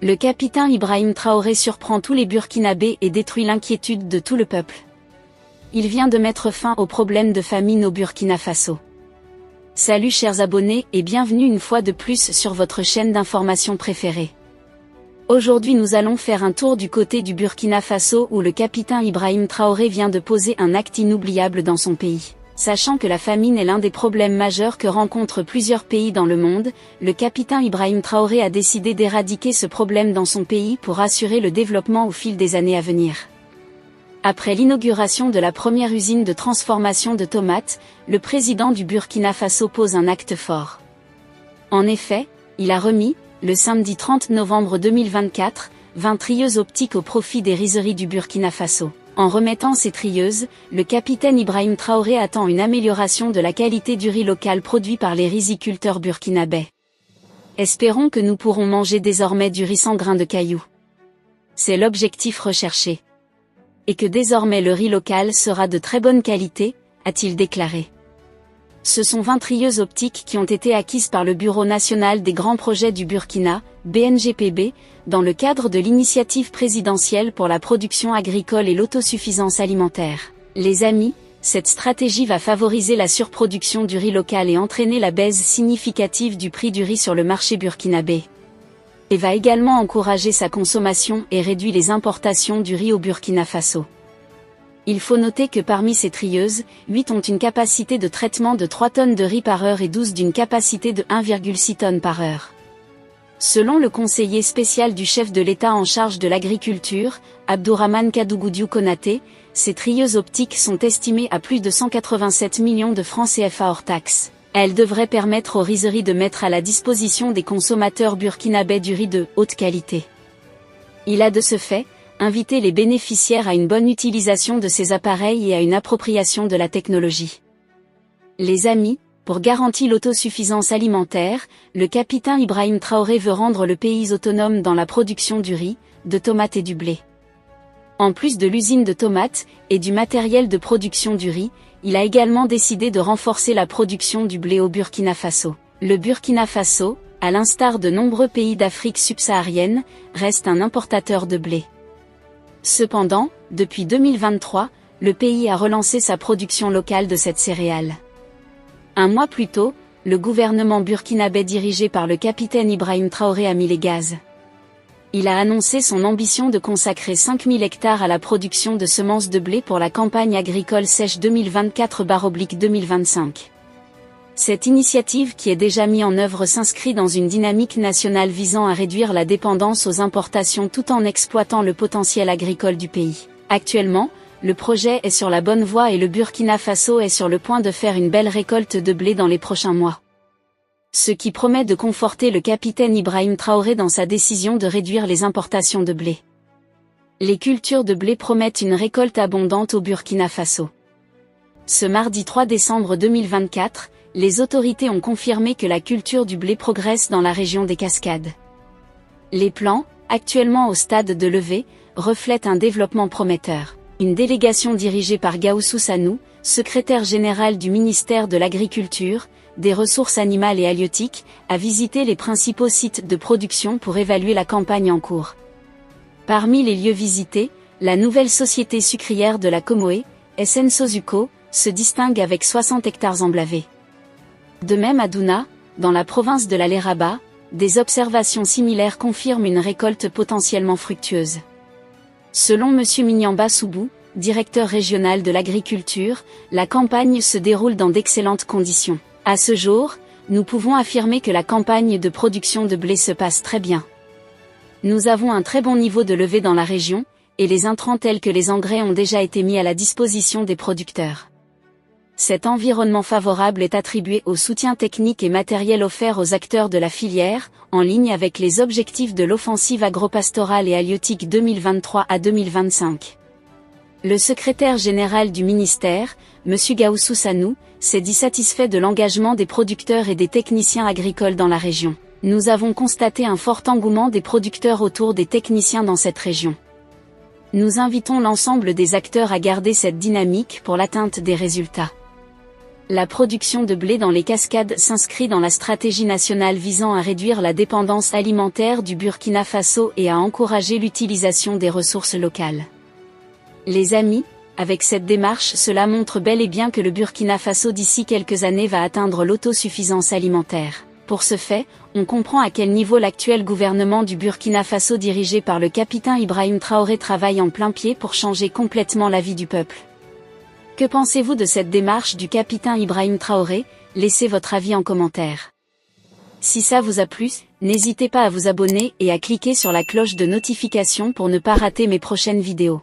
Le capitaine Ibrahim Traoré surprend tous les Burkinabés et détruit l'inquiétude de tout le peuple. Il vient de mettre fin aux problèmes de famine au Burkina Faso. Salut chers abonnés et bienvenue une fois de plus sur votre chaîne d'information préférée. Aujourd'hui nous allons faire un tour du côté du Burkina Faso où le capitaine Ibrahim Traoré vient de poser un acte inoubliable dans son pays. Sachant que la famine est l'un des problèmes majeurs que rencontrent plusieurs pays dans le monde, le capitaine Ibrahim Traoré a décidé d'éradiquer ce problème dans son pays pour assurer le développement au fil des années à venir. Après l'inauguration de la première usine de transformation de tomates, le président du Burkina Faso pose un acte fort. En effet, il a remis, le samedi 30 novembre 2024, 20 trieuses optiques au profit des rizeries du Burkina Faso. En remettant ces trieuses, le capitaine Ibrahim Traoré attend une amélioration de la qualité du riz local produit par les riziculteurs burkinabés. Espérons que nous pourrons manger désormais du riz sans grains de cailloux. C'est l'objectif recherché. Et que désormais le riz local sera de très bonne qualité, a-t-il déclaré. Ce sont 20 trieuses optiques qui ont été acquises par le Bureau national des grands projets du Burkina, BNGPB, dans le cadre de l'initiative présidentielle pour la production agricole et l'autosuffisance alimentaire. Les amis, cette stratégie va favoriser la surproduction du riz local et entraîner la baisse significative du prix du riz sur le marché burkinabé. Et va également encourager sa consommation et réduire les importations du riz au Burkina Faso. Il faut noter que parmi ces trieuses, 8 ont une capacité de traitement de 3 tonnes de riz par heure et 12 d'une capacité de 1,6 tonnes par heure. Selon le conseiller spécial du chef de l'État en charge de l'agriculture, Abdourahmane Kadougoudou Konaté, ces trieuses optiques sont estimées à plus de 187 millions de francs CFA hors taxes. Elles devraient permettre aux rizeries de mettre à la disposition des consommateurs burkinabés du riz de haute qualité. Il a de ce fait invité les bénéficiaires à une bonne utilisation de ces appareils et à une appropriation de la technologie. Les amis, pour garantir l'autosuffisance alimentaire, le capitaine Ibrahim Traoré veut rendre le pays autonome dans la production du riz, de tomates et du blé. En plus de l'usine de tomates et du matériel de production du riz, il a également décidé de renforcer la production du blé au Burkina Faso. Le Burkina Faso, à l'instar de nombreux pays d'Afrique subsaharienne, reste un importateur de blé. Cependant, depuis 2023, le pays a relancé sa production locale de cette céréale. Un mois plus tôt, le gouvernement burkinabé dirigé par le capitaine Ibrahim Traoré a mis les gaz. Il a annoncé son ambition de consacrer 5000 hectares à la production de semences de blé pour la campagne agricole sèche 2024/2025. Cette initiative qui est déjà mise en œuvre s'inscrit dans une dynamique nationale visant à réduire la dépendance aux importations tout en exploitant le potentiel agricole du pays. Actuellement, le projet est sur la bonne voie et le Burkina Faso est sur le point de faire une belle récolte de blé dans les prochains mois. Ce qui promet de conforter le capitaine Ibrahim Traoré dans sa décision de réduire les importations de blé. Les cultures de blé promettent une récolte abondante au Burkina Faso. Ce mardi 3 décembre 2024, les autorités ont confirmé que la culture du blé progresse dans la région des Cascades. Les plans, actuellement au stade de levée, reflètent un développement prometteur. Une délégation dirigée par Gaoussou Sanou, secrétaire général du ministère de l'Agriculture, des Ressources animales et halieutiques, a visité les principaux sites de production pour évaluer la campagne en cours. Parmi les lieux visités, la nouvelle société sucrière de la Comoé, SN Sosuco, se distingue avec 60 hectares emblavés. De même à Douna, dans la province de la Léraba, des observations similaires confirment une récolte potentiellement fructueuse. Selon M. Mignamba Soubou, directeur régional de l'agriculture, la campagne se déroule dans d'excellentes conditions. À ce jour, nous pouvons affirmer que la campagne de production de blé se passe très bien. Nous avons un très bon niveau de levée dans la région, et les intrants tels que les engrais ont déjà été mis à la disposition des producteurs. Cet environnement favorable est attribué au soutien technique et matériel offert aux acteurs de la filière, en ligne avec les objectifs de l'offensive agropastorale et halieutique 2023 à 2025. Le secrétaire général du ministère, M. Gaoussou Sanou, s'est dit satisfait de l'engagement des producteurs et des techniciens agricoles dans la région. Nous avons constaté un fort engouement des producteurs autour des techniciens dans cette région. Nous invitons l'ensemble des acteurs à garder cette dynamique pour l'atteinte des résultats. La production de blé dans les cascades s'inscrit dans la stratégie nationale visant à réduire la dépendance alimentaire du Burkina Faso et à encourager l'utilisation des ressources locales. Les amis, avec cette démarche, cela montre bel et bien que le Burkina Faso d'ici quelques années va atteindre l'autosuffisance alimentaire. Pour ce fait, on comprend à quel niveau l'actuel gouvernement du Burkina Faso dirigé par le capitaine Ibrahim Traoré travaille en plein pied pour changer complètement la vie du peuple. Que pensez-vous de cette démarche du capitaine Ibrahim Traoré? Laissez votre avis en commentaire. Si ça vous a plu, n'hésitez pas à vous abonner et à cliquer sur la cloche de notification pour ne pas rater mes prochaines vidéos.